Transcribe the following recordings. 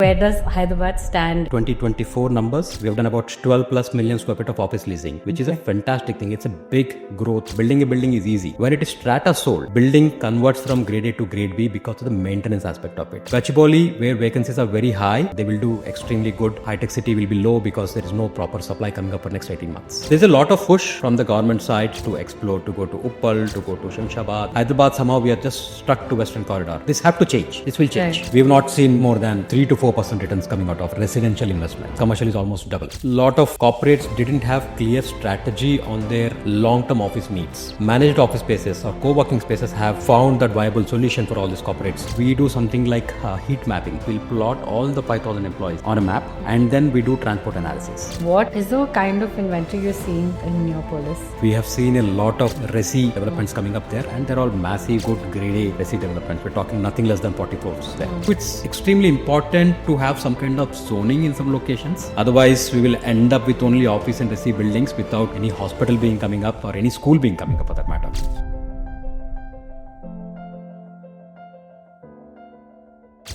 Where does Hyderabad stand? 2024 numbers, we have done about 12 plus million square feet of office leasing, which is a fantastic thing. It's a big growth. Building a building is easy. When it is Strata sold, building converts from grade A to grade B because of the maintenance aspect of it. Gachibowli, where vacancies are very high, they will do extremely good. High-tech city will be low because there is no proper supply coming up for next 18 months. There's a lot of push from the government side to explore, to go to Uppal, to go to Shamshabad. Hyderabad, somehow we are just stuck to Western Corridor. This have to change. This will change. Right. We have not seen more than 3 to 4% returns coming out of residential investment. Commercial is almost double. Lot of corporates didn't have clear strategy on their long-term office needs. Managed office spaces or co-working spaces have found that viable solution for all these corporates. We do something like heat mapping. We'll plot all the 5,000 employees on a map and then we do transport analysis. What is the kind of inventory you're seeing in Neopolis? We have seen a lot of resi developments coming up there and they're all massive, good grade A resi developments. We're talking nothing less than 40 crores there. It's extremely important to have some kind of zoning in some locations. Otherwise, we will end up with only office and resi buildings without any hospital being coming up or any school being coming up for that matter.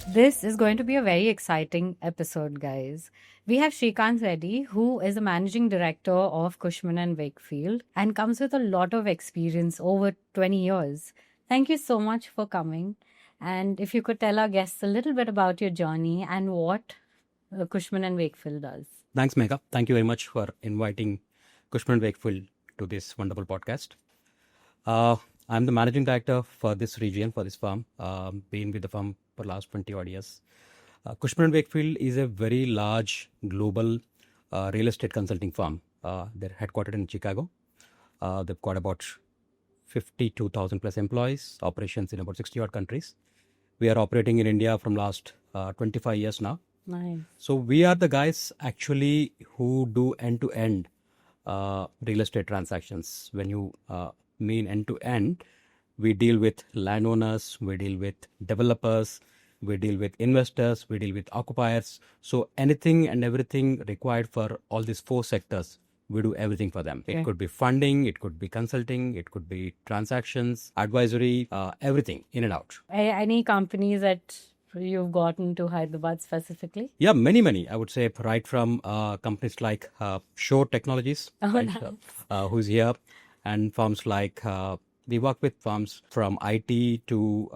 This is going to be a very exciting episode, guys. We have Sreekanth Reddy, who is the managing director of Cushman Wakefield and comes with a lot of experience, over 20 years. Thank you so much for coming. And if you could tell our guests a little bit about your journey and what Cushman Wakefield does. Thanks, Megha. Thank you very much for inviting Cushman Wakefield to this wonderful podcast. I'm the managing director for this region, for this firm. Been with the firm for the last 20 odd years. Cushman Wakefield is a very large global real estate consulting firm. They're headquartered in Chicago. They've got about 52,000 plus employees, operations in about 60 odd countries. We are operating in India from last 25 years now. Nice. So we are the guys actually who do end-to-end real estate transactions. When you mean end-to-end, we deal with landowners, we deal with developers, we deal with investors, we deal with occupiers. So anything and everything required for all these four sectors, we do everything for them. Okay. It could be funding, it could be consulting, it could be transactions, advisory, everything in and out. Any companies that you've gotten to Hyderabad specifically? Yeah, many. I would say right from companies like Shore Technologies, right, Nice. who's here, and firms like, we work with firms from IT to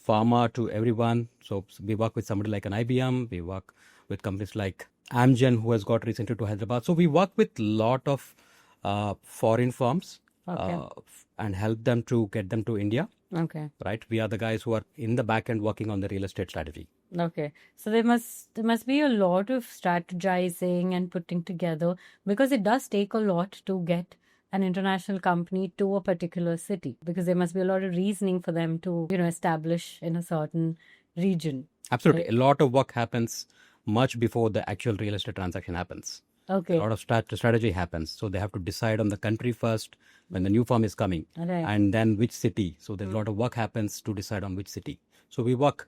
pharma to everyone. So we work with somebody like an IBM, we work with companies like Amgen, who has got recently to Hyderabad. So we work with a lot of foreign firms and help them to get them to India. Okay. Right, we are the guys who are in the back end working on the real estate strategy. Okay. So there must be a lot of strategizing and putting together, because it does take a lot to get an international company to a particular city, because there must be a lot of reasoning for them to, establish in a certain region. Absolutely. A lot of work happens much before the actual real estate transaction happens. Okay. A lot of strategy happens. So they have to decide on the country first when the new firm is coming, Right. and then which city. So there's a lot of work happens to decide on which city. So we work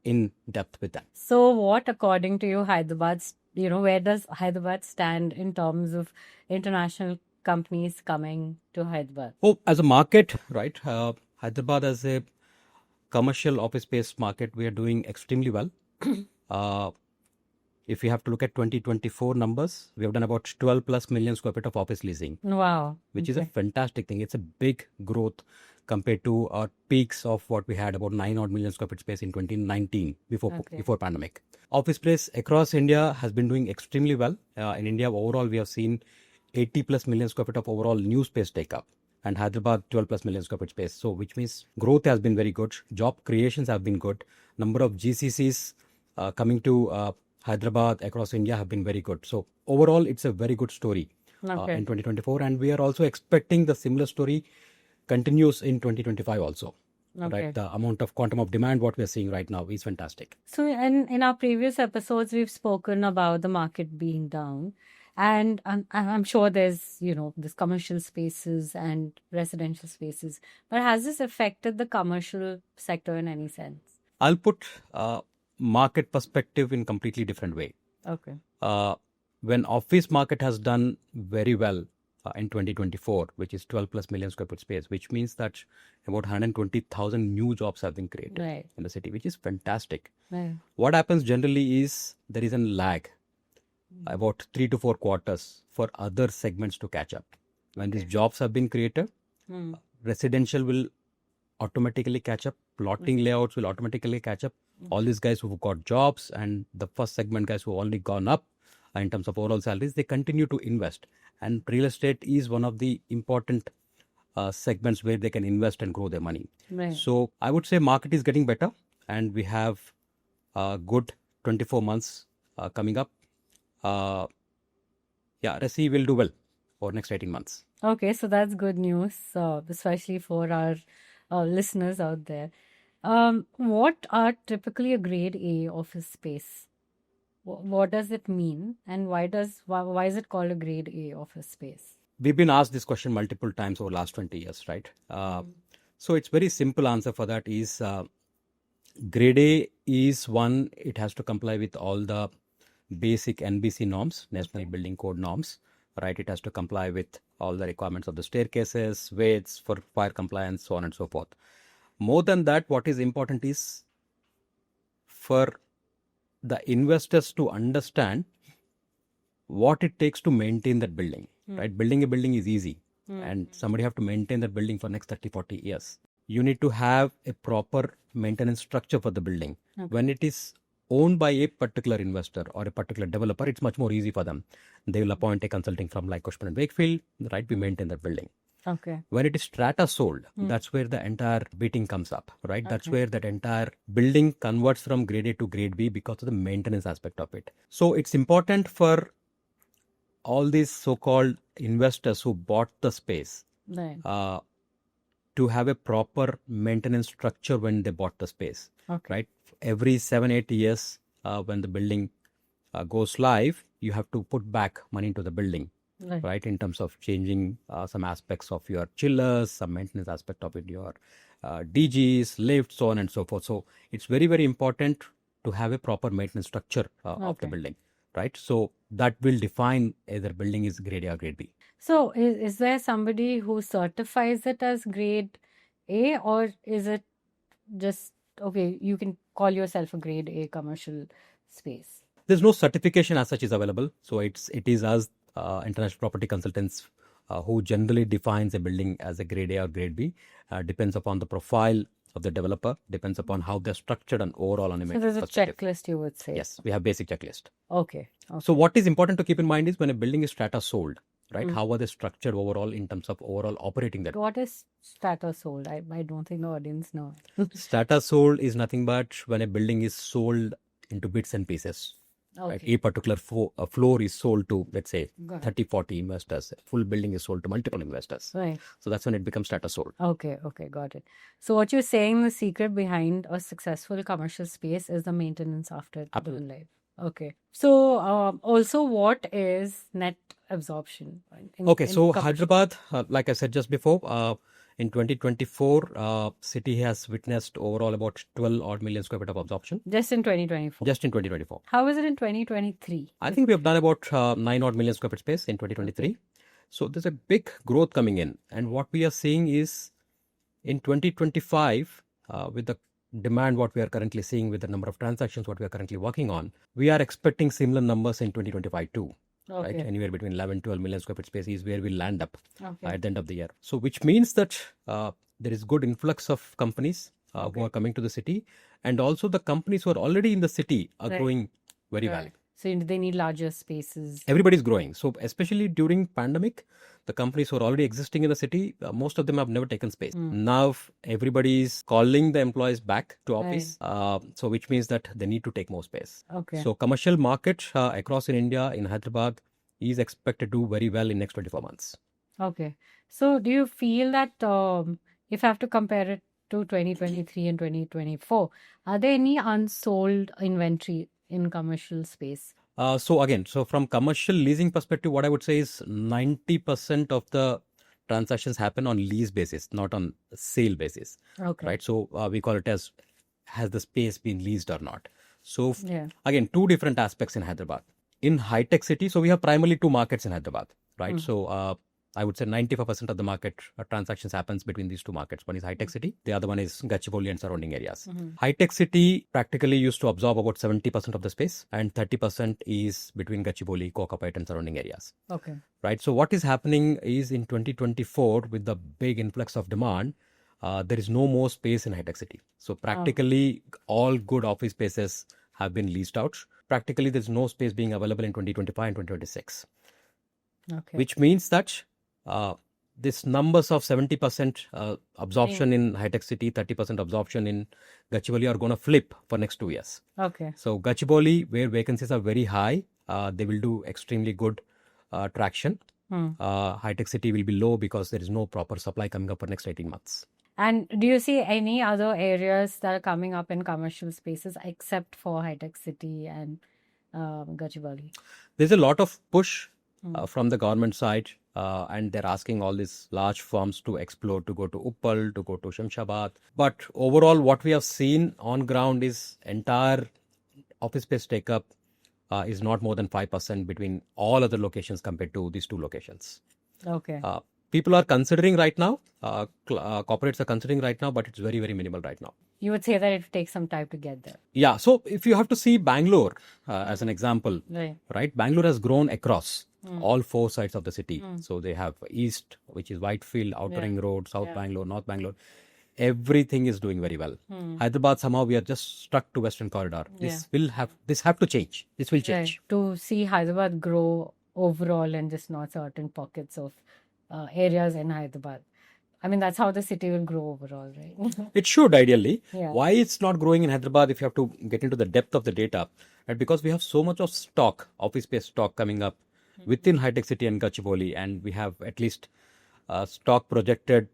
in depth with them. So what, according to you, where does Hyderabad stand in terms of international companies coming to Hyderabad? Oh, as a market, right? Hyderabad as a commercial office space market, we are doing extremely well. If you have to look at 2024 numbers, we have done about 12 plus million square feet of office leasing. Wow. Which is a fantastic thing. It's a big growth compared to our peaks of what we had, about 9 odd million square feet space in 2019 before pandemic. Office space across India has been doing extremely well. In India overall, we have seen 80 plus million square feet of overall new space take up, and Hyderabad 12 plus million square feet space. So which means growth has been very good. Job creations have been good. Number of GCCs coming to Hyderabad across India have been very good. So overall, it's a very good story in 2024. And we are also expecting the similar story continues in 2025 also. Okay. Right? The amount of quantum of demand, what we are seeing right now is fantastic. So in our previous episodes, we've spoken about the market being down. And I'm sure there's, this commercial spaces and residential spaces. But has this affected the commercial sector in any sense? I'll put market perspective in completely different way. Okay. When office market has done very well, in 2024, which is 12 plus million square foot space, which means that about 120,000 new jobs have been created Right. in the city, which is fantastic. Right. What happens generally is there is a lag, about 3 to 4 quarters for other segments to catch up. When these jobs have been created, residential will automatically catch up, plotting layouts will automatically catch up. All these guys who've got jobs and the first segment guys who've already gone up in terms of overall salaries, they continue to invest. And real estate is one of the important segments where they can invest and grow their money. Right. So I would say market is getting better, and we have good 24 months coming up. Resi will do well for next 18 months. Okay, so that's good news, especially for our listeners out there. What are typically a grade A office space? What does it mean, and why is it called a grade A office space? We've been asked this question multiple times over the last 20 years, right? So it's very simple answer for that is grade A is one, it has to comply with all the basic NBC norms, National Building Code norms, right? It has to comply with all the requirements of the staircases, weights for fire compliance, so on and so forth. More than that, what is important is for the investors to understand what it takes to maintain that building, right? Building a building is easy, and somebody have to maintain that building for next 30, 40 years. You need to have a proper maintenance structure for the building. When it is owned by a particular investor or a particular developer, it's much more easy for them. They will appoint a consulting firm like Cushman Wakefield, right? We maintain that building. Okay. When it is strata sold, that's where the entire beating comes up, right? That's where that entire building converts from grade A to grade B because of the maintenance aspect of it. So it's important for all these so-called investors who bought the space Right. to have a proper maintenance structure when they bought the space, right? Every 7-8 years, when the building goes live, you have to put back money into the building, right? In terms of changing some aspects of your chillers, some maintenance aspect of it, your DGs, lifts, so on and so forth. So it's very, very important to have a proper maintenance structure of the building, right? So that will define either building is grade A or grade B. So is there somebody who certifies it as grade A, or is it just, okay, you can call yourself a grade A commercial space? There's no certification as such is available. So it is as international property consultants who generally defines a building as a grade A or grade B. Depends upon the profile of the developer, depends upon how they're structured and overall on a So there's a checklist, you would say. Yes, we have basic checklist. Okay. So what is important to keep in mind is when a building is strata sold, right? How are they structured overall in terms of overall operating that? What is strata sold? I don't think the audience know. Strata sold is nothing but when a building is sold into bits and pieces. Right? A particular floor is sold to, let's say, 30, 40 investors. Full building is sold to multiple investors. Right. So that's when it becomes strata sold. Okay, got it. So what you're saying, the secret behind a successful commercial space is the maintenance after it's gone live. Okay. So also, what is net absorption? So Hyderabad, like I said just before, in 2024, city has witnessed overall about 12 odd million square feet of absorption. Just in 2024? Just in 2024. How is it in 2023? I think we have done about 9 odd million square feet space in 2023. So there's a big growth coming in. And what we are seeing is in 2025, with the demand what we are currently seeing, with the number of transactions what we are currently working on, we are expecting similar numbers in 2025 too. Right? Anywhere between 11-12 million square feet space is where we'll land up at the end of the year. So which means that there is good influx of companies who are coming to the city, and also the companies who are already in the city are growing very well. So they need larger spaces. Everybody's growing. So especially during pandemic, the companies who are already existing in the city, most of them have never taken space. Now everybody is calling the employees back to office. So which means that they need to take more space. So commercial market across in India, in Hyderabad, is expected to do very well in next 24 months. Okay. So do you feel that if I have to compare it to 2023 and 2024, are there any unsold inventory in commercial space? So from commercial leasing perspective, what I would say is 90% of the transactions happen on lease basis, not on sale basis. Right. So we call it as, has the space been leased or not? So again, two different aspects in Hyderabad. In high-tech city, so we have primarily two markets in Hyderabad, right? So I would say 95% of the market transactions happens between these two markets. One is high-tech city. The other one is Gachibowli and surrounding areas. High-tech city practically used to absorb about 70% of the space, and 30% is between Gachibowli, Kokapet and surrounding areas. Okay. Right. So what is happening is in 2024 with the big influx of demand, there is no more space in high-tech city. So practically all good office spaces have been leased out. Practically there's no space being available in 2025 and 2026. Okay. Which means that this numbers of 70% absorption in high-tech city, 30% absorption in Gachibowli are going to flip for next 2 years. Okay. So Gachibowli, where vacancies are very high, they will do extremely good traction. High-tech city will be low because there is no proper supply coming up for next 18 months. And do you see any other areas that are coming up in commercial spaces except for high-tech city and Gachibowli? There's a lot of push from the government side, and they're asking all these large firms to explore, to go to Uppal, to go to Shamshabad. But overall, what we have seen on ground is entire office space take-up is not more than 5% between all other locations compared to these two locations. Okay. People are considering right now, corporates are considering right now, but it's very, very minimal right now. You would say that it takes some time to get there. Yeah. So if you have to see Bangalore as an example, right? Bangalore has grown across all four sides of the city. So they have East, which is Whitefield, Outer Ring Road, South Bangalore, North Bangalore. Everything is doing very well. Hyderabad, somehow we are just stuck to Western Corridor. This have to change. This will change. Right. To see Hyderabad grow overall and just not certain pockets of areas in Hyderabad. I mean, that's how the city will grow overall, right? It should ideally. Yeah. Why it's not growing in Hyderabad, if you have to get into the depth of the data, right? Because we have so much of stock, office space stock coming up within high-tech city and Gachibowli, and we have at least stock projected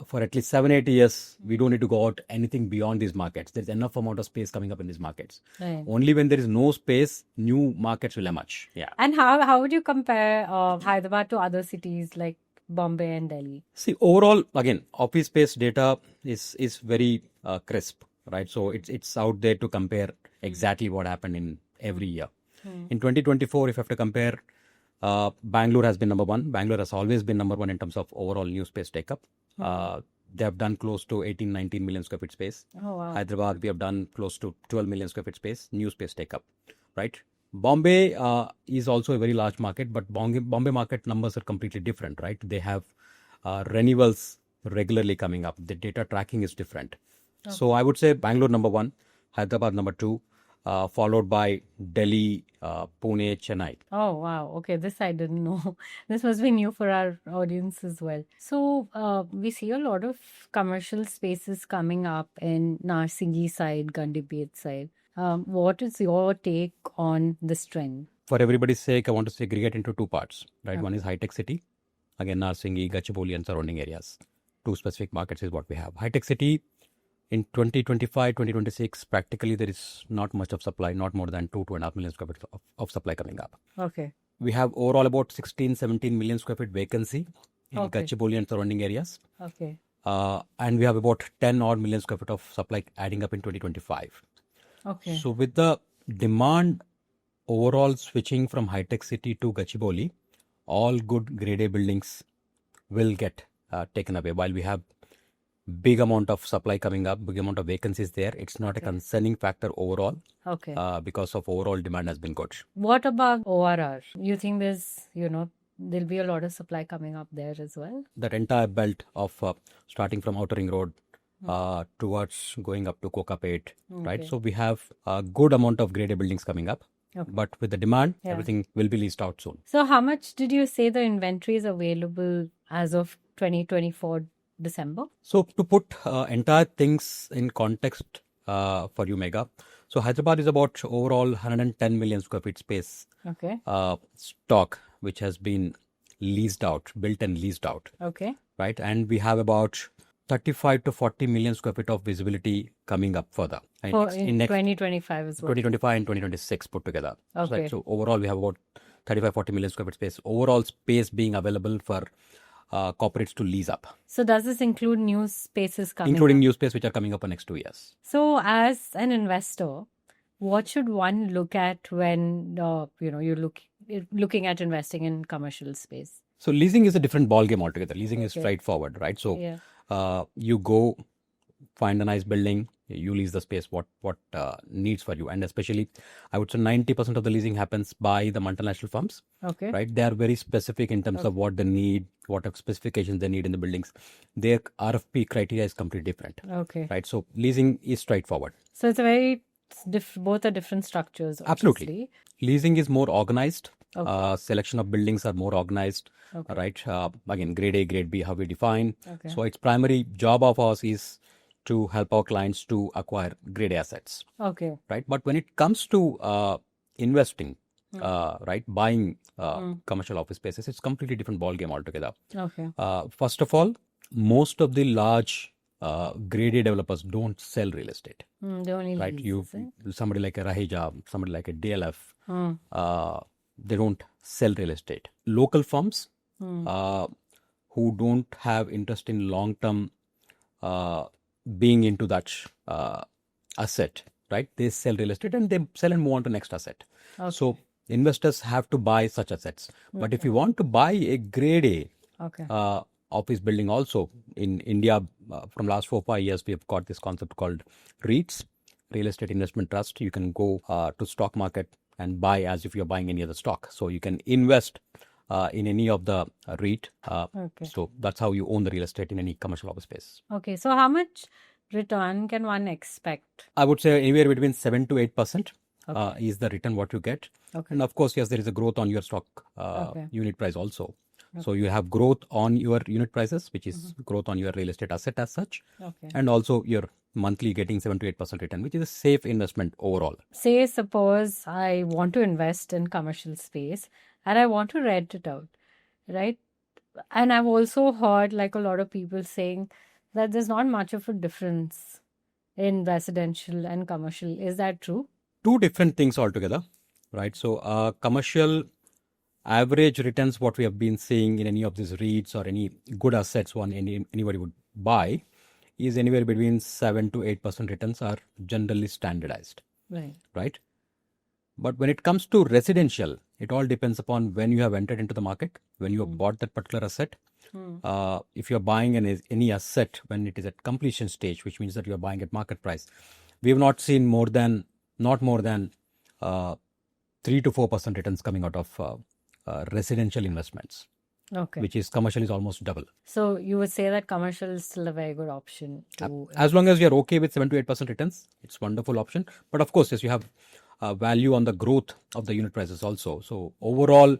for at least 7-8 years. We don't need to go out anything beyond these markets. There's enough amount of space coming up in these markets. Right. Only when there is no space, new markets will emerge. Yeah. And how would you compare Hyderabad to other cities like Bombay and Delhi? See, overall, again, office space data is very crisp, right? So it's out there to compare exactly what happened in every year. In 2024, if you have to compare, Bangalore has been number one. Bangalore has always been number one in terms of overall new space take-up. They have done close to 18-19 million square feet space. Oh, wow. Hyderabad, we have done close to 12 million square feet space, new space take-up, right? Bombay is also a very large market, but Bombay market numbers are completely different, right? They have renewals regularly coming up. The data tracking is different. Okay. So I would say Bangalore number one, Hyderabad number two, followed by Delhi, Pune, Chennai. Oh, wow. Okay, this I didn't know. This must be new for our audience as well. So we see a lot of commercial spaces coming up in Narsingi side, Gandipet side. What is your take on this trend? For everybody's sake, I want to segregate into two parts, right? Okay. One is high-tech city. Again, Narsingi, Gachibowli and surrounding areas. Two specific markets is what we have. High-tech city, in 2025, 2026, practically there is not much of supply, not more than 2.5 million square feet of supply coming up. Okay. We have overall about 16-17 million square feet vacancy in Gachibowli and surrounding areas. Okay. And we have about 10 odd million square feet of supply adding up in 2025. Okay. So with the demand overall switching from high-tech city to Gachibowli, all good grade A buildings will get taken away. While we have big amount of supply coming up, big amount of vacancies there, it's not a concerning factor overall. Okay. Because of overall demand has been good. What about ORR? You think there'll be a lot of supply coming up there as well? That entire belt of starting from Outer Ring Road towards going up to Kokapet, right? So we have a good amount of grade A buildings coming up. Okay. But with the demand, everything will be leased out soon. So how much did you say the inventory is available as of 2024 December? So to put entire things in context for you, Megha. So Hyderabad is about overall 110 million square feet space stock, which has been leased out, built and leased out. Okay. Right. And we have about 35 to 40 million square feet of visibility coming up further. In 2025 as well. 2025 and 2026 put together. Okay. Right. So overall, we have about 35-40 million square feet space. Overall space being available for corporates to lease up. So does this include new spaces coming Including up? New space which are coming up for next 2 years. So as an investor, what should one look at when you're looking at investing in commercial space? So leasing is a different ball game altogether. Leasing is Okay. straightforward, right? So Yeah. you go find a nice building, you lease the space what needs for you, and especially I would say 90% of the leasing happens by the multinational firms, Okay. right? They are very specific in terms of what they need, what specifications they need in the buildings. Their RFP criteria is completely different, Okay. right? So leasing is straightforward. So it's a very both are different structures. Absolutely. Obviously. Leasing is more organized. Okay. Selection of buildings are more organized, Okay. right? Again, grade A, grade B, how we define. Okay. So its primary job of ours is to help our clients to acquire grade A assets, Okay. right? But when it comes to investing, right, buying commercial office spaces, it's completely different ball game altogether. Okay. First of all, most of the large grade A developers don't sell real estate, They only right? lease, is it? Somebody like a Rahija, somebody like a DLF, Hmm. they don't sell real estate. Local firms who don't have interest in long term being into that asset, right? They sell real estate and they sell and move on to next asset. Okay. So investors have to buy such assets. But if you want to buy a grade A Okay. office building also in India, from last 4-5 years, we have got this concept called REITs, Real Estate Investment Trust. You can go to stock market and buy as if you're buying any other stock. So you can invest in any of the REIT. Okay. So that's how you own the real estate in any commercial office space. Okay. So how much return can one expect? I would say anywhere between 7 to 8% Okay. is the return what you get. Okay. And of course, yes, there is a growth on your stock Okay. unit price also. So you have growth on your unit prices, which is growth on your real estate asset as such. Okay. And also your monthly getting 7 to 8% return, which is a safe investment overall. Say, suppose I want to invest in commercial space and I want to rent it out, right? And I've also heard like a lot of people saying that there's not much of a difference in residential and commercial. Is that true? Two different things altogether, right? So commercial average returns, what we have been seeing in any of these REITs or any good assets anybody would buy, is anywhere between 7 to 8% returns are generally standardized, Right. right? But when it comes to residential, it all depends upon when you have entered into the market, when you have bought that particular asset. If you're buying any asset when it is at completion stage, which means that you're buying at market price, we have not seen not more than 3 to 4% returns coming out of residential investments, Okay. which is commercial is almost double. So you would say that commercial is still a very good option to. As long as you're okay with 7 to 8% returns, it's a wonderful option. But of course, yes, you have value on the growth of the unit prices also. So overall,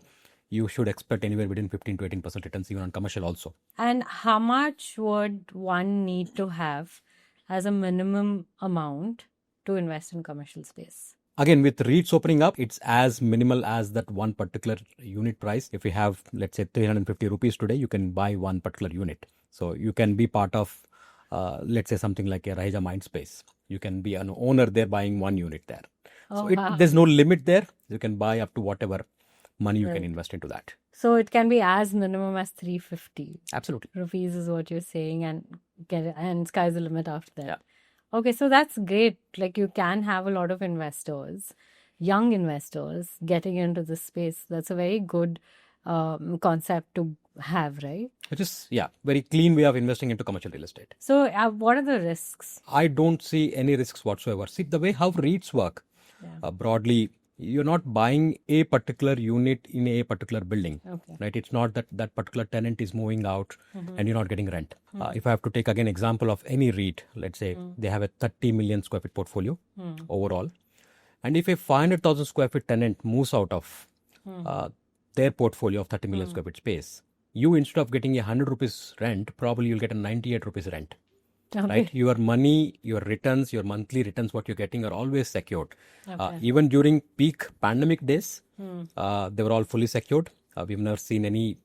you should expect anywhere between 15 to 18% returns even on commercial also. And how much would one need to have as a minimum amount to invest in commercial space? Again, with REITs opening up, it's as minimal as that one particular unit price. If you have, let's say, 350 rupees today, you can buy one particular unit. So you can be part of, let's say, something like a Rahija Mindspace. You can be an owner there buying one unit there. Oh, So wow. there's no limit there. You can buy up to whatever money you Right. can invest into that. So it can be as minimum as 350 Absolutely. rupees is what you're saying, and sky's the limit after that. Yeah. Okay, so that's great. Like you can have a lot of investors, young investors getting into this space. That's a very good concept to have, right? Which is, yeah, very clean way of investing into commercial real estate. So what are the risks? I don't see any risks whatsoever. See, the way how REITs work, broadly, you're not buying a particular unit in a particular building, Okay. right? It's not that that particular tenant is moving out and you're not getting rent. If I have to take again example of any REIT, let's say they have a 30 million square feet portfolio overall. And if a 500,000 square feet tenant moves out of their portfolio of 30 million square feet space, you instead of getting a 100 rupees rent, probably you'll get a 98 rupees rent. Okay. Right, your money, your returns, your monthly returns, what you're getting are always secured. Okay. Even during peak pandemic days, they were all fully secured. We've never seen any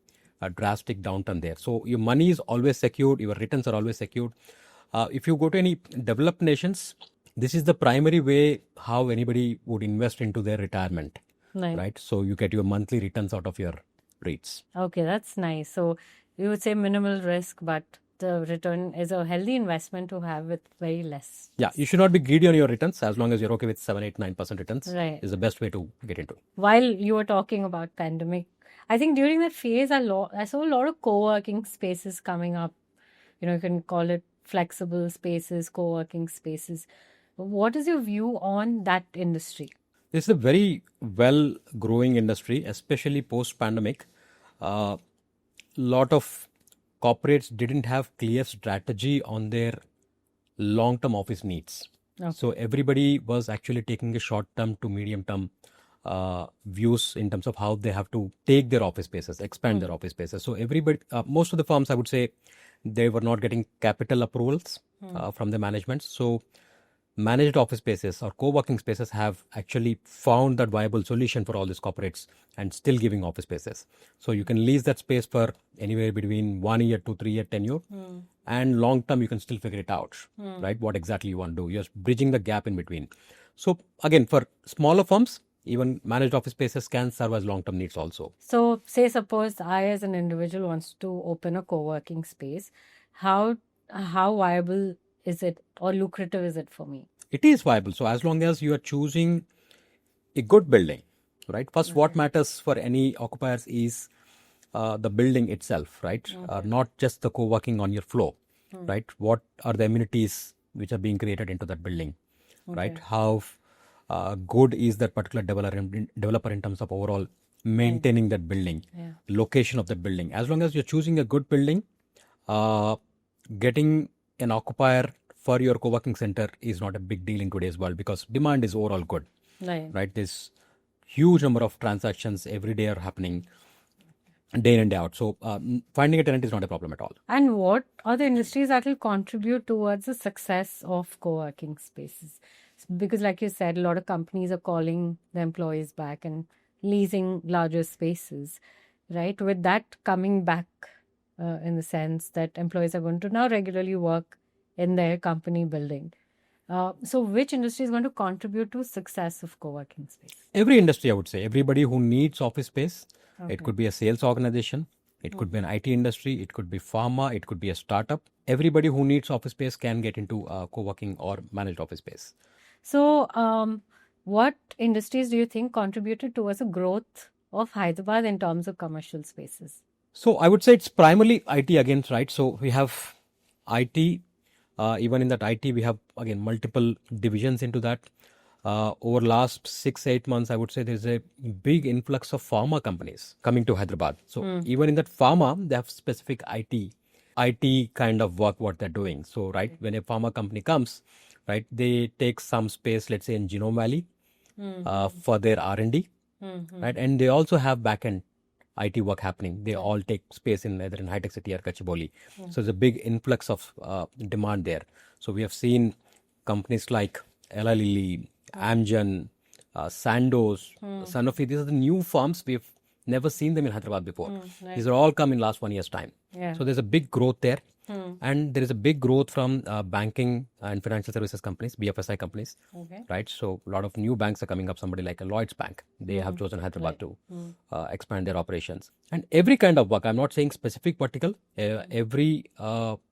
drastic downturn there. So your money is always secured. Your returns are always secured. If you go to any developed nations, this is the primary way how anybody would invest into their retirement. Nice. Right. So you get your monthly returns out of your REITs. Okay, that's nice. So you would say minimal risk, but the return is a healthy investment to have with very less. Yeah, you should not be greedy on your returns as long as you're okay with 7, 8, 9% returns. Right. Is the best way to get into. While you were talking about pandemic I think during that phase, I saw a lot of co-working spaces coming up. You can call it flexible spaces, co-working spaces. What is your view on that industry? This is a very well growing industry, especially post pandemic. Lot of corporates didn't have clear strategy on their long term office needs. Okay. So everybody was actually taking a short term to medium term views in terms of how they have to take their office spaces, expand their office spaces. So everybody, most of the firms, I would say, they were not getting capital approvals from the management. So managed office spaces or co-working spaces have actually found that viable solution for all these corporates and still giving office spaces. So you can lease that space for anywhere between 1 year to 3 year tenure, and long term you can still figure it out, right? What exactly you want to do. You're bridging the gap in between. So again, for smaller firms, even managed office spaces can serve as long term needs also. So, suppose I as an individual wants to open a co-working space, how viable is it or lucrative is it for me? It is viable. So as long as you are choosing a good building, right? First, what matters for any occupiers is the building itself, right? Not just the co-working on your floor, right? What are the amenities which are being created into that building, right? How good is that particular developer in terms of overall maintaining that building, location of that building. As long as you're choosing a good building, getting an occupier for your co-working center is not a big deal in today's world because demand is overall good, right? There's huge number of transactions every day are happening day in and day out. So finding a tenant is not a problem at all. And what are the industries that will contribute towards the success of co-working spaces? Because like you said, a lot of companies are calling the employees back and leasing larger spaces, right? With that coming back in the sense that employees are going to now regularly work in their company building. So which industry is going to contribute to success of co-working space? Every industry, I would say. Everybody who needs office space. It could be a sales organization. It could be an IT industry. It could be pharma. It could be a startup. Everybody who needs office space can get into co-working or managed office space. So what industries do you think contributed towards the growth of Hyderabad in terms of commercial spaces? So I would say it's primarily IT again, right? So we have IT. Even in that IT, we have again multiple divisions into that. Over last 6-8 months, I would say there's a big influx of pharma companies coming to Hyderabad. So even in that pharma, they have specific IT kind of work what they're doing. So right, when a pharma company comes, right, they take some space, let's say in Genome Valley, for their R&D, right, and they also have backend IT work happening. They all take space in either in High Tech City or Gachibowli. So there's a big influx of demand there. So we have seen companies like Ella Lilly, Amgen, Sandoz, Sanofi. These are the new firms. We've never seen them in Hyderabad before. These are all come in last 1 year's time. So there's a big growth there. And there is a big growth from banking and financial services companies, BFSI companies, right? So a lot of new banks are coming up. Somebody like a Lloyd's Bank, they have chosen Hyderabad to expand their operations. And every kind of work, I'm not saying specific vertical, every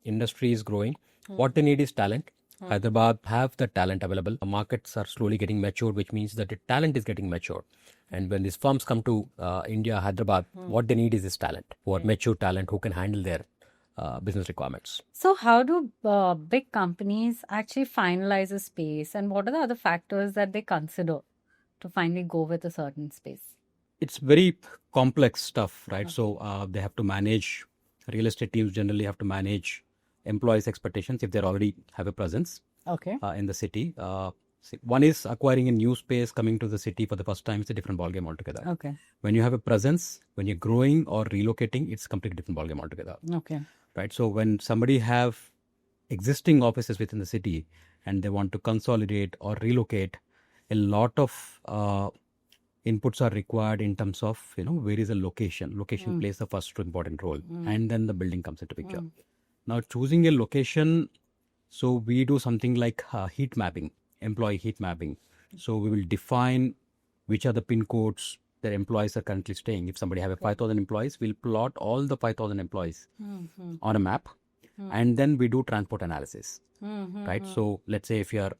industry is growing. What they need is talent. Hyderabad have the talent available. The markets are slowly getting matured, which means that the talent is getting matured. And when these firms come to India, Hyderabad, what they need is this talent, who are mature talent, who can handle their business requirements. So how do big companies actually finalize a space, and what are the other factors that they consider to finally go with a certain space? It's very complex stuff, right? So they have to manage, real estate teams generally have to manage employees' expectations if they already have a presence in the city. One is acquiring a new space, coming to the city for the first time. It's a different ballgame altogether. When you have a presence, when you're growing or relocating, it's a completely different ballgame altogether. Right. So when somebody have existing offices within the city and they want to consolidate or relocate, a lot of inputs are required in terms of, where is the location. Location plays the first important role, and then the building comes into picture. Now, choosing a location, so we do something like heat mapping, employee heat mapping. So we will define which are the pin codes their employees are currently staying. If somebody have a 5,000 employees, we'll plot all the 5,000 employees on a map, and then we do transport analysis, right? So let's say if you are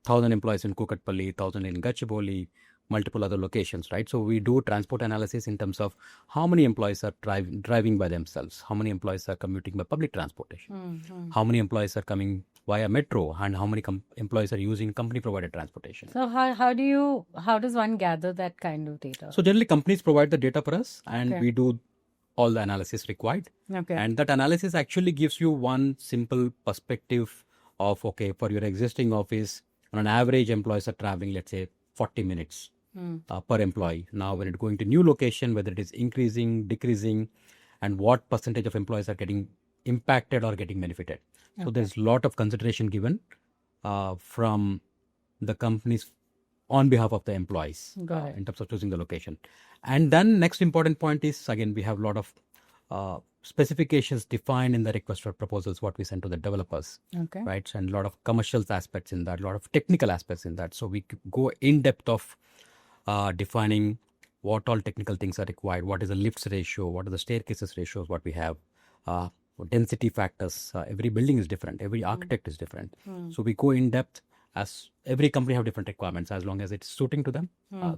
1,000 employees in Kukatpalli, 1,000 in Gachibowli, multiple other locations, right? So we do transport analysis in terms of how many employees are driving by themselves, how many employees are commuting by public transportation, how many employees are coming via metro, and how many employees are using company provided transportation. So how does one gather that kind of data? So generally companies provide the data for us, and we do all the analysis required. Okay. And that analysis actually gives you one simple perspective of, okay, for your existing office, on an average, employees are traveling, let's say, 40 minutes per employee. Now, when it's going to new location, whether it is increasing, decreasing, and what percentage of employees are getting impacted or getting benefited. So there's a lot of consideration given from the companies on behalf of the employees in terms of choosing the location. And then next important point is, again, we have a lot of specifications defined in the request for proposals, what we send to the developers, right? And a lot of commercial aspects in that, a lot of technical aspects in that. So we go in depth of defining what all technical things are required, what is the lifts ratio, what are the staircases ratios, what we have, density factors. Every building is different, every architect is different. So we go in depth, as every company have different requirements. As long as it's suiting to them,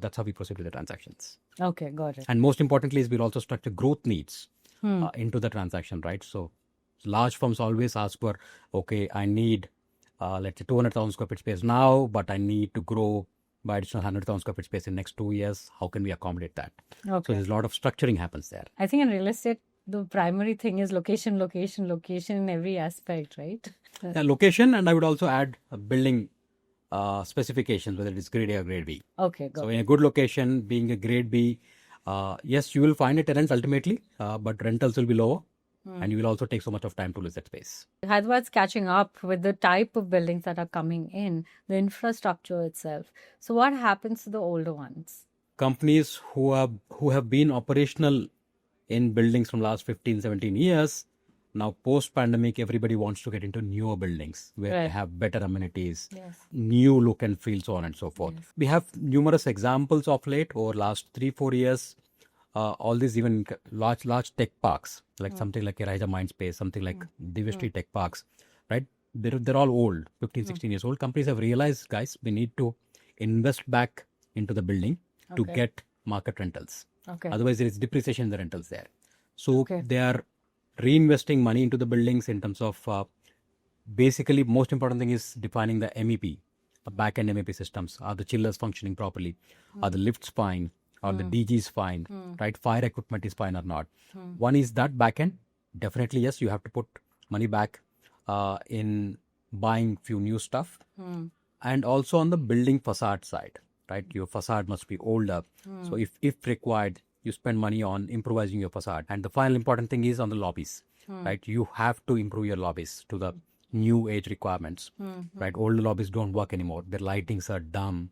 that's how we proceed with the transactions. Okay, got it. And most importantly is we'll also structure growth needs into the transaction, right? So large firms always ask for, okay, I need let's say 200,000 square feet space now, but I need to grow by additional 100,000 square feet space in next 2 years. How can we accommodate that? So there's a lot of structuring happens there. I think in real estate, the primary thing is location in every aspect, right? Yeah, location, and I would also add building specifications, whether it is grade A or grade B. Okay, got So in a good location, being a grade B, yes, you will find a tenant ultimately, but rentals will be lower, and you will also take so much of time to lose that space. Hyderabad's catching up with the type of buildings that are coming in, the infrastructure itself. So what happens to the older ones? Companies who have been operational in buildings from last 15, 17 years, now post-pandemic, everybody wants to get into newer buildings where they have better amenities, new look and feel, so on and so forth. We have numerous examples of late over last 3-4 years. All these even large tech parks, like something like Raja Mindspace, something like Divishri Tech Parks, right? They're all old, 15, 16 years old. Companies have realized, guys, we need to invest back into the building to get market rentals. Otherwise, there is depreciation in the rentals there. So they are reinvesting money into the buildings in terms of basically most important thing is defining the MEP, back-end MEP systems. Are the chillers functioning properly? Are the lifts fine? Are the DGs fine? Right? Fire equipment is fine or not? One is that back-end. Definitely, yes, you have to put money back in buying few new stuff. And also on the building facade side, right? Your facade must be older. So if required, you spend money on improvising your facade. And the final important thing is on the lobbies, right? You have to improve your lobbies to the new age requirements, right? Older lobbies don't work anymore. Their lightings are dumb,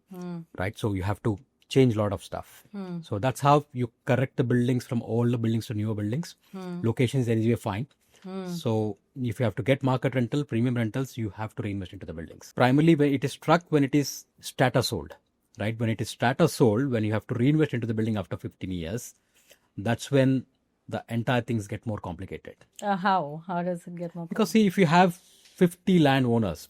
right? So you have to change a lot of stuff. So that's how you correct the buildings from older buildings to newer buildings. Locations anyway fine. So if you have to get market rental, premium rentals, you have to reinvest into the buildings. Primarily when it is struck when it is strata sold. Right? When it is strata sold, when you have to reinvest into the building after 15 years, that's when the entire things get more complicated. How? How does it get more complicated? Because see, if you have 50 owners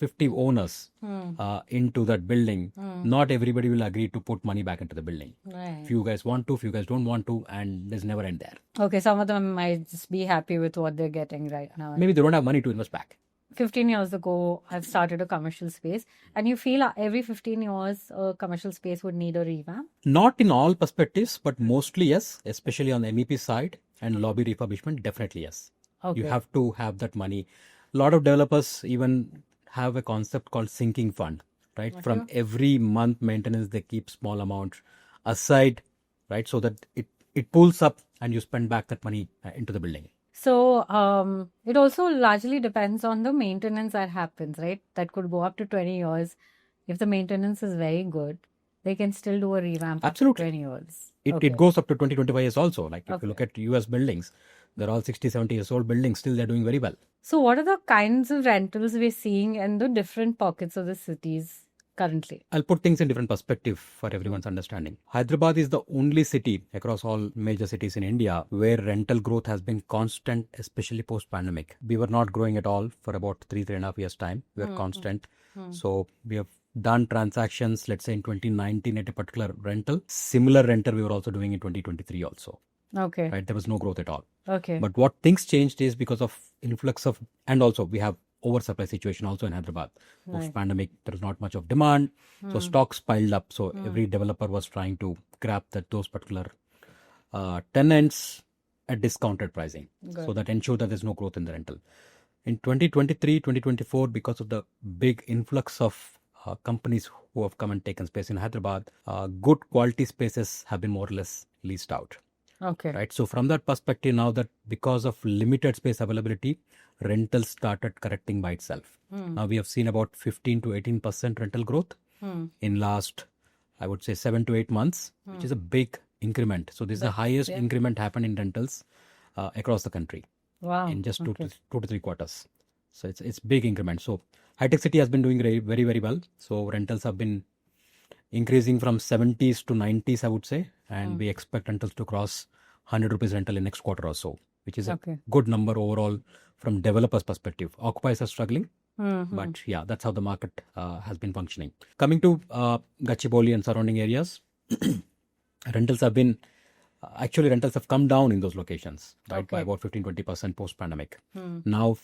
into that building, not everybody will agree to put money back into the building. Right. Few guys want to, few guys don't want to, and there's never end there. Okay, some of them might just be happy with what they're getting right now. Maybe they don't have money to invest back. 15 years ago, I've started a commercial space, and you feel every 15 years, a commercial space would need a revamp? Not in all perspectives, but mostly yes, especially on the MEP side and lobby refurbishment, definitely yes. You have to have that money. A lot of developers even have a concept called sinking fund, right? From every month maintenance, they keep small amount aside, right? So that it pulls up and you spend back that money into the building. So it also largely depends on the maintenance that happens, right? That could go up to 20 years. If the maintenance is very good, they can still do a revamp Absolutely. Up to 20 years. It goes up to 20-25 years also. Like if you look at US buildings, they're all 60-70 years old buildings. Still, they're doing very well. So what are the kinds of rentals we're seeing in the different pockets of the cities currently? I'll put things in different perspective for everyone's understanding. Hyderabad is the only city across all major cities in India where rental growth has been constant, especially post-pandemic. We were not growing at all for about 3.5 years time. We were constant. So we have done transactions, let's say in 2019 at a particular rental. Similar rental we were also doing in 2023 also. Okay. Right, there was no growth at all. Okay. But what things changed is because of influx of, and also we have oversupply situation also in Hyderabad. Post pandemic, there is not much of demand, so stocks piled up. So every developer was trying to grab those particular tenants at discounted pricing, so that ensure that there's no growth in the rental. In 2023, 2024, because of the big influx of companies who have come and taken space in Hyderabad, good quality spaces have been more or less leased out. Okay. Right. So from that perspective, now that because of limited space availability, rentals started correcting by itself. Now we have seen about 15 to 18% rental growth in last, I would say, 7 to 8 months, which is a big increment. So this is the highest increment happened in rentals across the country. Wow. In just 2 to 3 quarters. So it's big increment. So high-tech city has been doing very, very, very well. So rentals have been increasing from 70s to 90s, I would say. And we expect rentals to cross 100 rupees rental in next quarter or so, which is a good number overall from developers' perspective. Occupiers are struggling, but yeah, that's how the market has been functioning. Coming to Gachibowli and surrounding areas, rentals have been, actually rentals have come down in those locations, right, by about 15-20% post-pandemic. Now,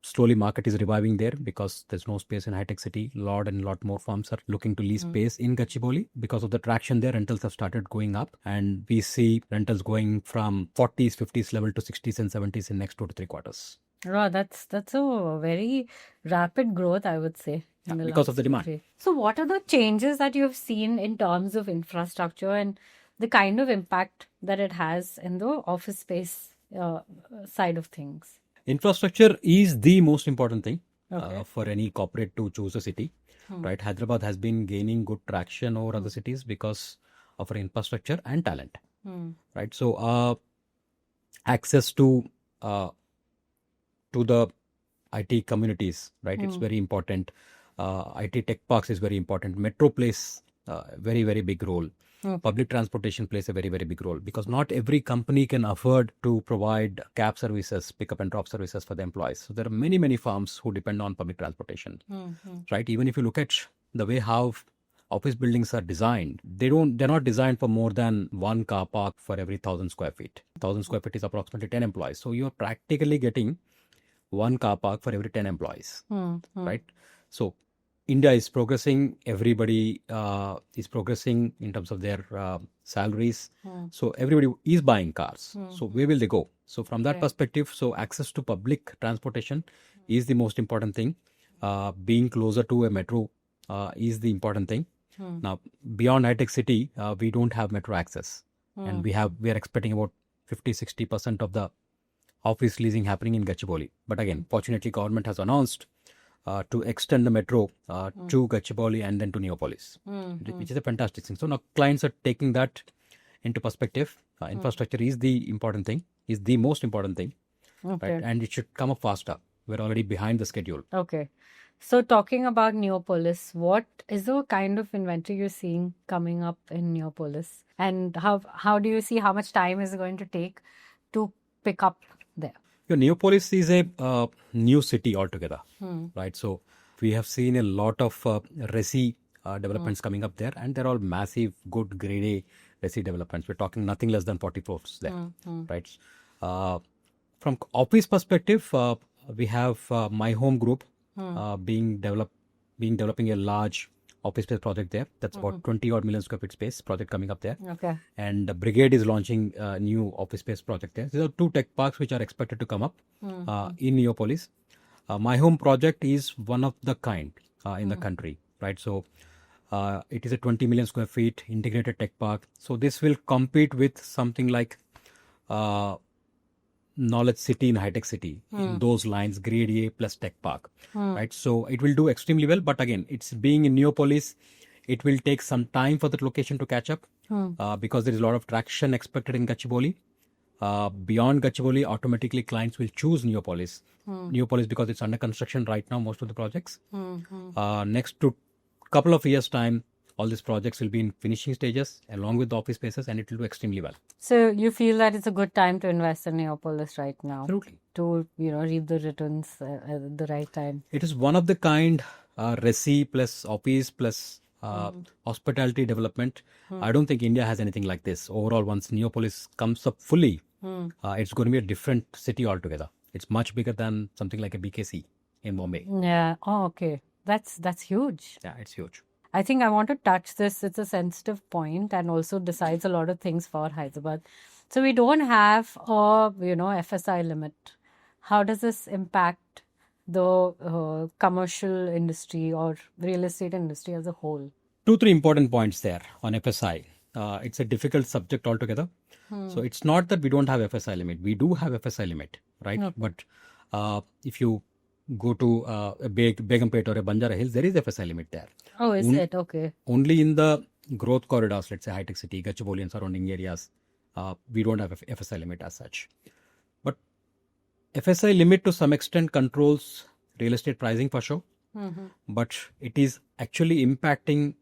slowly market is reviving there because there's no space in high-tech city. Lot more firms are looking to lease space in Gachibowli. Because of the traction there, rentals have started going up, and we see rentals going from 40s, 50s level to 60s and 70s in next 2 to 3 quarters. Wow, that's a very rapid growth, I would say. Because of the demand. So what are the changes that you've seen in terms of infrastructure and the kind of impact that it has in the office space side of things? Infrastructure is the most important thing for any corporate to choose a city, right? Hyderabad has been gaining good traction over other cities because of our infrastructure and talent, right? So access to the IT communities, right? It's very important. IT tech parks is very important. Metro plays very, very big role. Public transportation plays a very, very big role because not every company can afford to provide cab services, pickup and drop services for the employees. So there are many, many firms who depend on public transportation, right? Even if you look at the way how office buildings are designed, they're not designed for more than one car park for every 1,000 square feet. 1,000 square feet is approximately 10 employees. So you're practically getting one car park for every 10 employees, right? So India is progressing. Everybody is progressing in terms of their salaries. So everybody is buying cars. So where will they go? So from that perspective, so access to public transportation is the most important thing. Being closer to a metro is the important thing. Now, beyond high-tech city, we don't have metro access. And we are expecting about 50-60% of the office leasing happening in Gachibowli. But again, fortunately, government has announced to extend the metro to Gachibowli and then to Neopolis, which is a fantastic thing. So now clients are taking that into perspective. Infrastructure is the important thing, is the most important thing, right? And it should come up faster. We're already behind the schedule. Okay. So talking about Neopolis, what is the kind of inventory you're seeing coming up in Neopolis? And how do you see how much time is it going to take to pick up there? Neopolis is a new city altogether, right? So we have seen a lot of resi developments coming up there, and they're all massive, good grade A resi developments. We're talking nothing less than 40 floors there, right? From office perspective, we have My Home Group developing a large office space project there. That's about 20 odd million square feet space project coming up there. Okay. And Brigade is launching a new office space project there. These are two tech parks which are expected to come up in Neopolis. My Home project is one of the kind in the country, right? So it is a 20 million square feet integrated tech park. So this will compete with something like Knowledge City in high-tech city, in those lines, grade A plus tech park, right? So it will do extremely well. But again, it's being in Neopolis, it will take some time for that location to catch up because there is a lot of traction expected in Gachibowli. Beyond Gachibowli, automatically clients will choose Neopolis. Neopolis because it's under construction right now, most of the projects. Next to couple of years' time, all these projects will be in finishing stages along with the office spaces, and it will do extremely well. So you feel that it's a good time to invest in Neopolis right now? Absolutely. To reap the returns at the right time. It is one of the kind resi plus office plus hospitality development. I don't think India has anything like this. Overall, once Neopolis comes up fully, it's going to be a different city altogether. It's much bigger than something like a BKC in Bombay. Yeah. Oh, okay. That's huge. Yeah, it's huge. I think I want to touch this. It's a sensitive point and also decides a lot of things for Hyderabad. So we don't have a FSI limit. How does this impact the commercial industry or real estate industry as a whole? 2-3 important points there on FSI. It's a difficult subject altogether. So it's not that we don't have FSI limit. We do have FSI limit, right? Okay. But if you go to a Begumpet or a Banjara Hills, there is FSI limit there. Oh, is it? Okay. Only in the growth corridors, let's say high-tech city, Gachibowli and surrounding areas, we don't have FSI limit as such. But FSI limit to some extent controls real estate pricing for sure, but it is actually impacting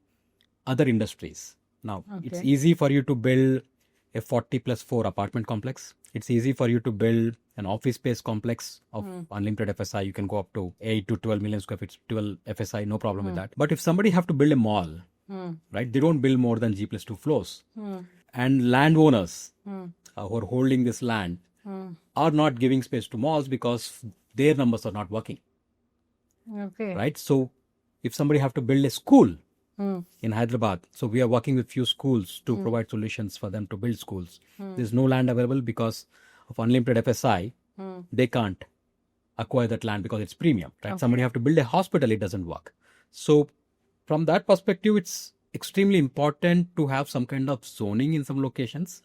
other industries. Now, it's easy for you to build a 40+4 apartment complex. It's easy for you to build an office space complex of unlimited FSI. You can go up to 8 to 12 million square feet, 12 FSI, no problem with that. But if somebody have to build a mall, right, they don't build more than G+2 floors. And landowners who are holding this land are not giving space to malls because their numbers are not working. Okay. Right? So if somebody have to build a school in Hyderabad, so we are working with few schools to provide solutions for them to build schools. There's no land available because of unlimited FSI. They can't acquire that land because it's premium, right? Somebody have to build a hospital, it doesn't work. So from that perspective, it's extremely important to have some kind of zoning in some locations.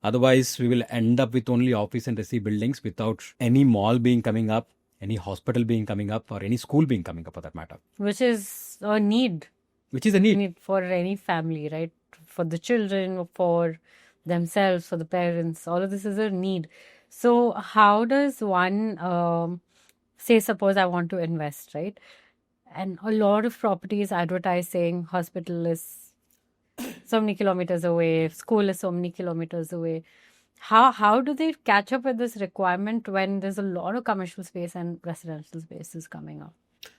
Otherwise, we will end up with only office and resi buildings without any mall being coming up, any hospital being coming up, or any school being coming up for that matter. Which is a need. Which is a need. For any family, right? For the children, for themselves, for the parents. All of this is a need. So how does one, say, suppose I want to invest, right? And a lot of properties advertise saying hospital is so many kilometers away, school is so many kilometers away. How do they catch up with this requirement when there's a lot of commercial space and residential spaces coming up?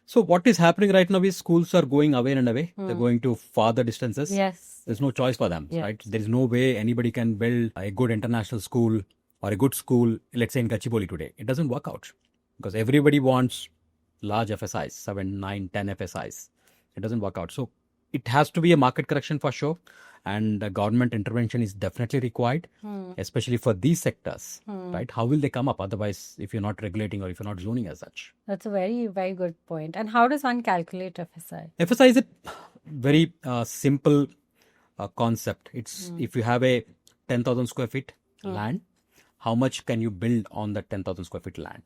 So what is happening right now is schools are going away and away. They're going to farther distances. Yes. There's no choice for them, Yeah. right? There is no way anybody can build a good international school or a good school, let's say in Gachibowli today. It doesn't work out because everybody wants large FSIs, 7, 9, 10 FSIs. It doesn't work out. So it has to be a market correction for sure. And government intervention is definitely required, especially for these sectors, right? How will they come up otherwise if you're not regulating or if you're not zoning as such? That's a very, very good point. And how does one calculate FSI? FSI is a very simple concept. It's if you have a 10,000 square feet land, how much can you build on that 10,000 square feet land,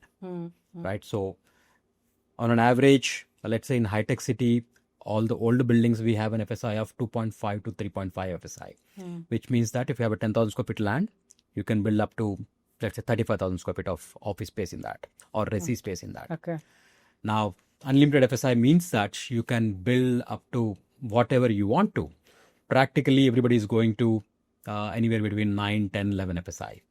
right? So on an average, let's say in high-tech city, all the older buildings we have an FSI of 2.5 to 3.5 FSI, which means that if you have a 10,000 square feet land, you can build up to, let's say, 35,000 square feet of office space in that or resi space in that. Okay. Now, unlimited FSI means that you can build up to whatever you want to. Practically, everybody is going to anywhere between 9, 10, 11 FSI,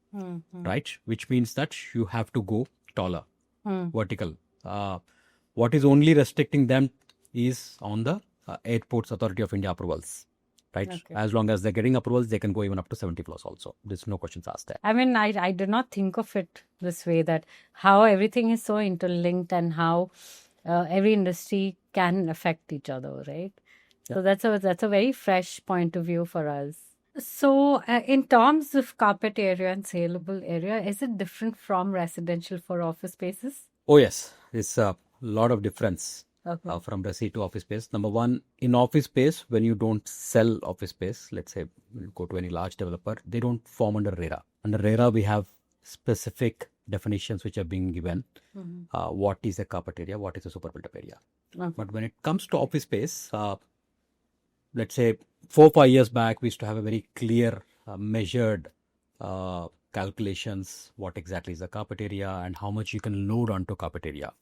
right? Which means that you have to go taller, vertical. What is only restricting them is on the Airports Authority of India approvals, right? Okay. As long as they're getting approvals, they can go even up to 70 floors also. There's no questions asked there. I mean, I did not think of it this way, that how everything is so interlinked and how every industry can affect each other, right? So that's a very fresh point of view for us. So in terms of carpet area and saleable area, is it different from residential for office spaces? Oh yes, it's a lot of difference. Okay. From resi to office space. Number one, in office space, when you don't sell office space, let's say you go to any large developer, they don't form under RERA. Under RERA, we have specific definitions which are being given. What is a carpet area? What is a super built-up area? Okay. But when it comes to office space, let's say 4-5 years back, we used to have a very clear, measured calculations. What exactly is a carpet area and how much you can load onto carpet area,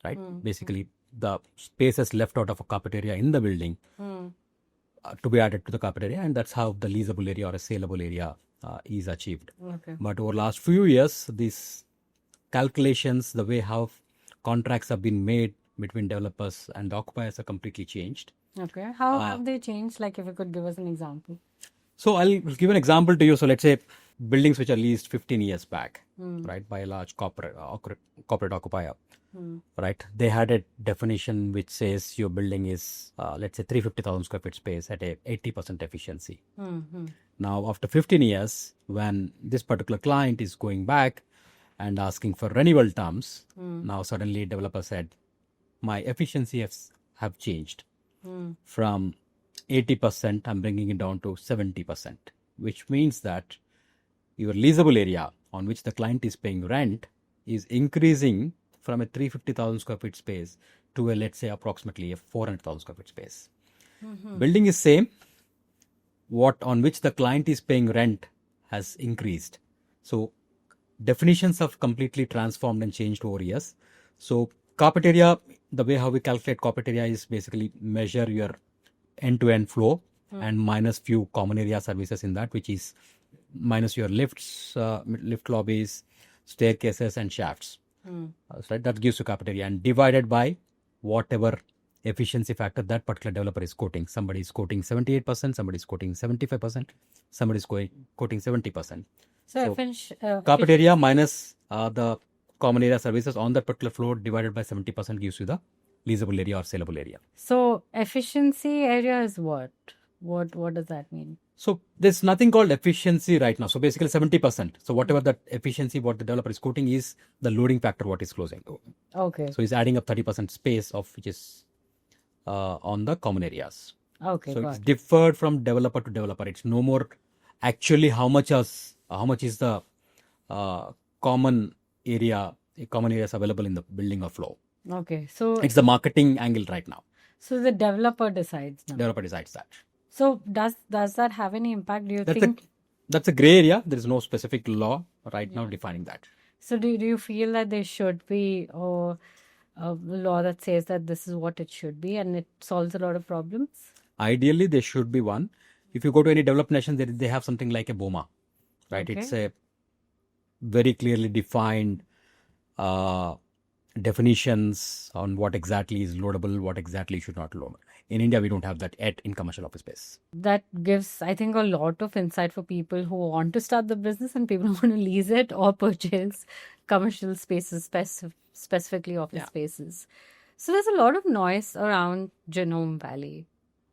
right? Basically, the spaces left out of a carpet area in the building to be added to the carpet area, and that's how the leasable area or a saleable area is achieved. Okay. But over the last few years, these calculations, the way how contracts have been made between developers and the occupiers are completely changed. Okay. How have they changed? Like, if you could give us an example. So I'll give an example to you. So let's say buildings which are leased 15 years back, right, by a large corporate occupier, right? They had a definition which says your building is, let's say, 350,000 square feet space at a 80% efficiency. Now, after 15 years, when this particular client is going back and asking for renewal terms, now suddenly developer said, my efficiency have changed from 80%, I'm bringing it down to 70%, which means that your leasable area on which the client is paying rent is increasing from a 350,000 square feet space to a, let's say, approximately a 400,000 square feet space. Building is same, what on which the client is paying rent has increased. So definitions have completely transformed and changed over years. So carpet area, the way how we calculate carpet area is basically measure your end-to-end flow and minus few common area services in that, which is minus your lifts, lift lobbies, staircases and shafts. Right, that gives you carpet area, and divided by whatever efficiency factor that particular developer is quoting. Somebody is quoting 78%, somebody is quoting 75%, somebody is quoting 70%. So carpet area minus the common area services on that particular floor divided by 70% gives you the leasable area or saleable area. So efficiency area is what? What does that mean? So there's nothing called efficiency right now. So basically 70%. So whatever that efficiency, what the developer is quoting is the loading factor, what is closing. Okay. So he's adding up 30% space of which is on the common areas. Okay. So it's differed from developer to developer. It's no more actually how much is the common areas available in the building or floor. Okay. So it's the marketing angle right now. So the developer decides now. Developer decides that. So does that have any impact? Do you think that's a gray area? There is no specific law right now defining that. So do you feel that there should be a law that says that this is what it should be and it solves a lot of problems? Ideally, there should be one. If you go to any developed nation, they have something like a BOMA, right? Okay. It's a very clearly defined definitions on what exactly is loadable, what exactly should not load. In India, we don't have that yet in commercial office space. That gives, I think, a lot of insight for people who want to start the business and people who want to lease it or purchase commercial spaces, specifically office spaces. So there's a lot of noise around Genome Valley,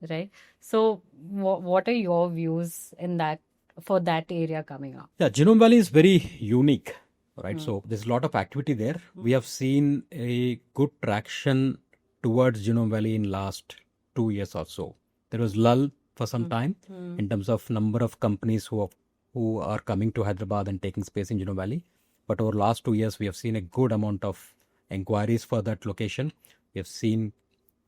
right? So what are your views in that for that area coming up? Yeah, Genome Valley is very unique, right? So there's a lot of activity there. We have seen a good traction towards Genome Valley in last 2 years or so. There was lull for some time in terms of number of companies who are coming to Hyderabad and taking space in Genome Valley. But over last 2 years, we have seen a good amount of inquiries for that location. We have seen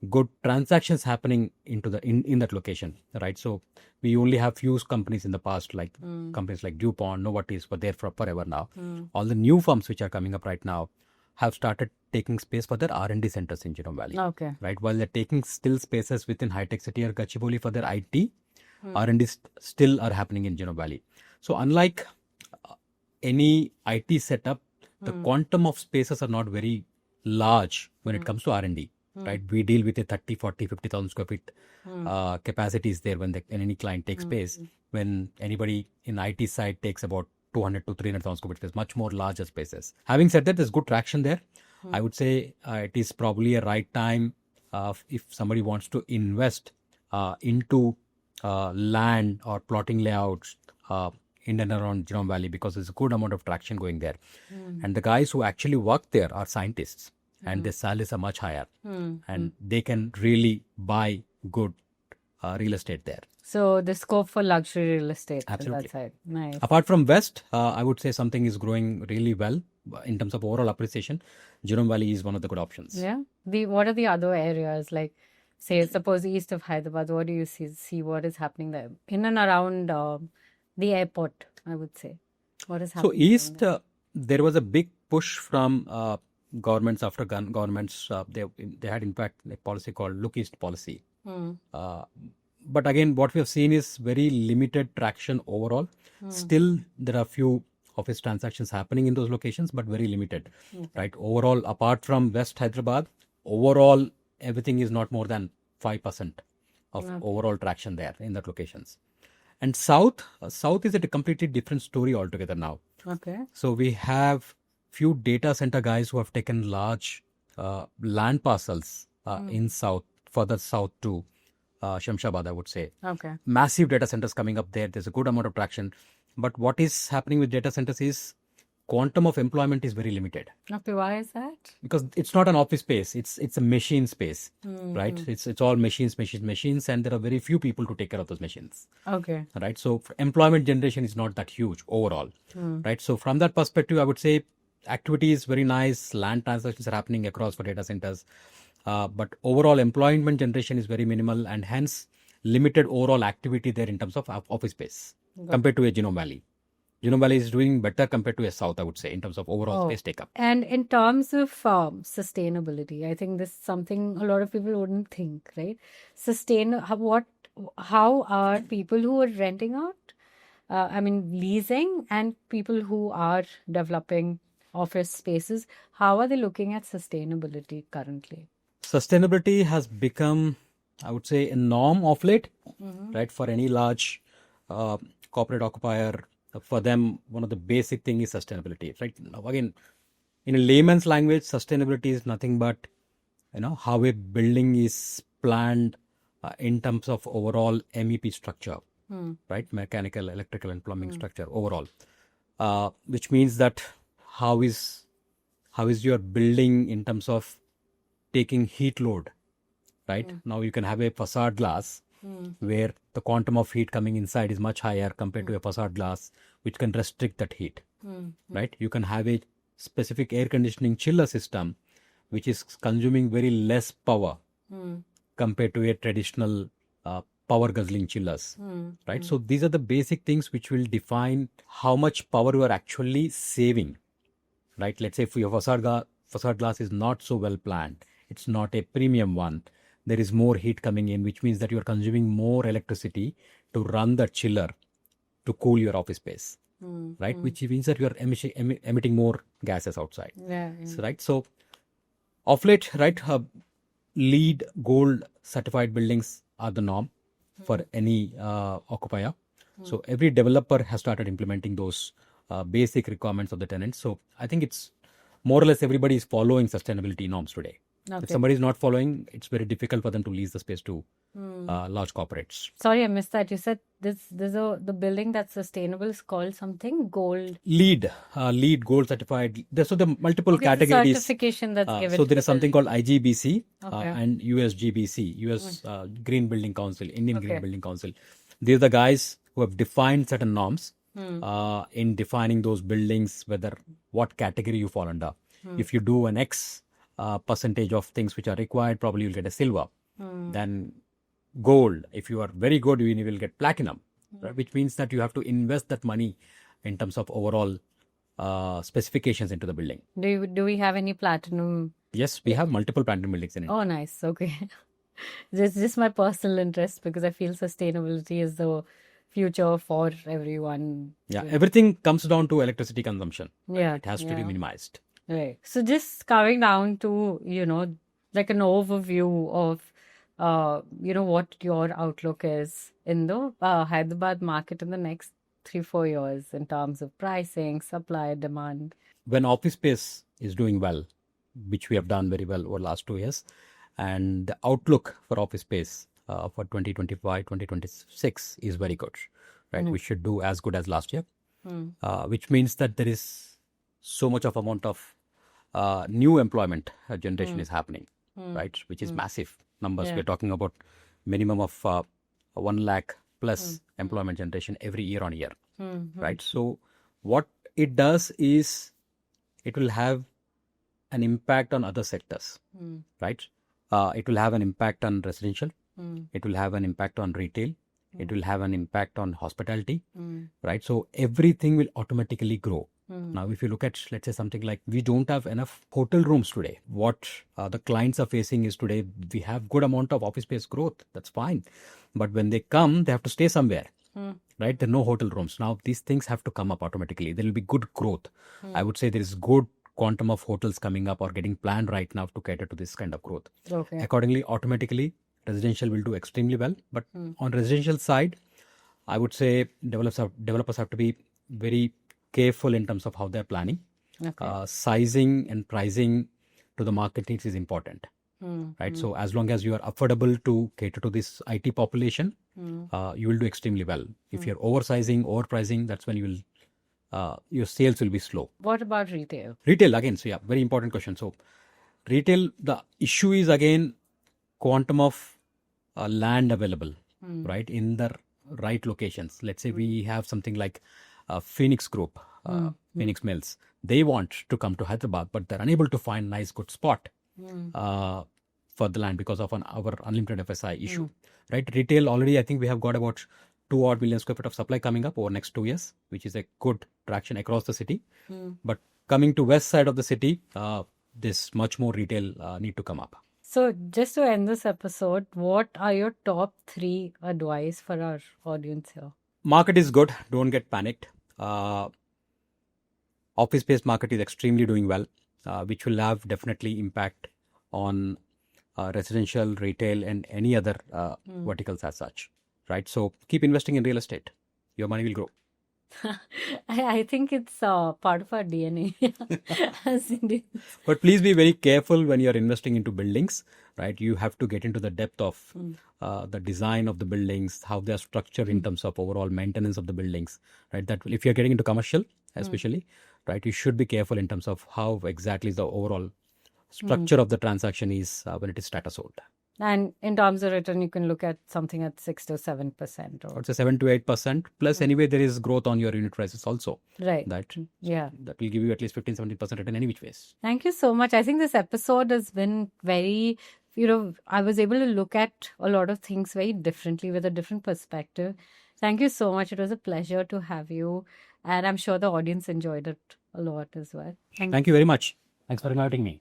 good transactions happening in that location, right? So we only have few companies in the past, like companies like DuPont, Novartis, were there for forever now. All the new firms which are coming up right now have started taking space for their R&D centers in Genome Valley. Okay. Right, while they're taking still spaces within High Tech City or Gachibowli for their IT, R&D still are happening in Genome Valley. So unlike any IT setup, the quantum of spaces are not very large when it comes to R&D. Right, we deal with a 30, 40, 50,000 square feet capacities there when any client takes space. When anybody in IT side takes about 200 to 300,000 square feet space, much more larger spaces. Having said that, there's good traction there. I would say it is probably a right time if somebody wants to invest into land or plotting layouts in and around Genome Valley, because there's a good amount of traction going there. And the guys who actually work there are scientists. And their salaries are much higher, and they can really buy good real estate there. So the scope for luxury real estate. Absolutely. That side. Nice. Apart from West, I would say something is growing really well in terms of overall appreciation. Genome Valley is one of the good options. Yeah. What are the other areas, like, say, suppose east of Hyderabad? What do you see what is happening there in and around the airport? I would say, what is happening? So east, there was a big push from governments after governments. They had in fact a policy called Look East policy. But again, what we have seen is very limited traction overall. Still, there are few office transactions happening in those locations, but very limited. Right. Overall, apart from West Hyderabad, overall, everything is not more than 5% of Okay. overall traction there in that locations. And south is a completely different story altogether now. Okay. So we have few data center guys who have taken large land parcels in south, further south to Shamshabad, I would say. Okay. Massive data centers coming up there. There's a good amount of traction. But what is happening with data centers is quantum of employment is very limited Okay. Why is that? because it's not an office space. It's a machine space, right? It's all machines, and there are very few people to take care of those machines. Okay. Right, so employment generation is not that huge overall, right? So from that perspective, I would say activity is very nice, land transactions are happening across for data centers, but overall employment generation is very minimal, and hence limited overall activity there in terms of office space compared to a Genome Valley. Genome Valley is doing better compared to a south, I would say, in terms of overall space take up. And in terms of sustainability, I think this is something a lot of people wouldn't think, right? How are people who are renting out, leasing, and people who are developing office spaces, how are they looking at sustainability currently? Sustainability has become, I would say, a norm of late, right? For any large corporate occupier, for them, one of the basic thing is sustainability, right? Now, again, in a layman's language, sustainability is nothing but, how a building is planned in terms of overall MEP structure, right? Mechanical, electrical, and plumbing structure overall, which means that how is your building in terms of taking heat load, right? Now you can have a facade glass where the quantum of heat coming inside is much higher compared to a facade glass, which can restrict that heat, right? You can have a specific air conditioning chiller system, which is consuming very less power compared to a traditional power guzzling chillers, right? So these are the basic things which will define how much power you are actually saving, right? Let's say if your facade glass is not so well planned, it's not a premium one, there is more heat coming in, which means that you are consuming more electricity to run the chiller to cool your office space, right? Which means that you are emitting more gases outside. Yeah. So, right? So, of late, right, LEED Gold certified buildings are the norm for any occupier. So, every developer has started implementing those basic requirements of the tenants. So, I think it's more or less everybody is following sustainability norms today. Okay. If somebody is not following, it's very difficult for them to lease the space to large corporates. Sorry, I missed that. You said the building that's sustainable is called something gold. LEED Gold certified. So the multiple categories. Certification that's given. So there is something called IGBC Okay. and USGBC, US Green Building Council, Indian Green Building Council. These are the guys who have defined certain norms in defining those buildings, what category you fall under. If you do an X percentage of things which are required, probably you'll get a silver. Then gold, if you are very good, you will get platinum, right? Which means that you have to invest that money in terms of overall specifications into the building. Do we have any platinum? Yes, we have multiple platinum buildings in it. Oh, nice. Okay. This is just my personal interest because I feel sustainability is the future for everyone. Yeah, everything comes down to electricity consumption. Yeah. It has to be minimized. Right. So just coming down to, like an overview of, what your outlook is in the Hyderabad market in the next 3-4 years in terms of pricing, supply, demand. When office space is doing well, which we have done very well over the last 2 years, and the outlook for office space for 2025, 2026 is very good, right? We should do as good as last year, which means that there is so much of amount of new employment generation is happening, right? Which is massive numbers. We're talking about minimum of 1 lakh plus employment generation every year on year, right? So what it does is it will have an impact on other sectors, right? It will have an impact on residential. It will have an impact on retail. It will have an impact on hospitality, right? So everything will automatically grow. Now, if you look at, let's say, something like we don't have enough hotel rooms today. What the clients are facing is today we have good amount of office space growth. That's fine. But when they come, they have to stay somewhere, right? There are no hotel rooms. Now, these things have to come up automatically. There will be good growth. I would say there is good quantum of hotels coming up or getting planned right now to cater to this kind of growth. Okay. Accordingly, automatically, residential will do extremely well. But on residential side, I would say developers have to be very careful in terms of how they're planning. Okay. Sizing and pricing to the market needs is important, right? So as long as you are affordable to cater to this IT population, you will do extremely well. If you're oversizing, overpricing, that's when you will your sales will be slow. What about retail? Retail again, so yeah, very important question. So retail, the issue is again quantum of land available, right, in the right locations. Let's say we have something like Phoenix Group, Phoenix Mills. They want to come to Hyderabad, but they're unable to find nice good spot for the land because of our unlimited FSI issue, right? Retail already, I think we have got about 2 odd million square feet of supply coming up over next 2 years, which is a good traction across the city. But coming to west side of the city, this much more retail need to come up. So just to end this episode, what are your top 3 advice for our audience here? Market is good. Don't get panicked. Office space market is extremely doing well, which will have definitely impact on residential, retail, and any other verticals as such, right? So keep investing in real estate. Your money will grow. I think it's part of our DNA as Indians. But please be very careful when you're investing into buildings, right? You have to get into the depth of the design of the buildings, how they're structured in terms of overall maintenance of the buildings, right? That if you're getting into commercial, especially, right, you should be careful in terms of how exactly the overall structure of the transaction is when it is Strata sold. And in terms of return, you can look at something at 6 to 7%. Or It's a 7 to 8%. Plus, anyway, there is growth on your unit prices also. right. That Yeah. that will give you at least 15-17% return any which ways. Thank you so much. I think this episode has been very, I was able to look at a lot of things very differently with a different perspective. Thank you so much. It was a pleasure to have you. And I'm sure the audience enjoyed it a lot as well. Thank you very much. Thanks for inviting me.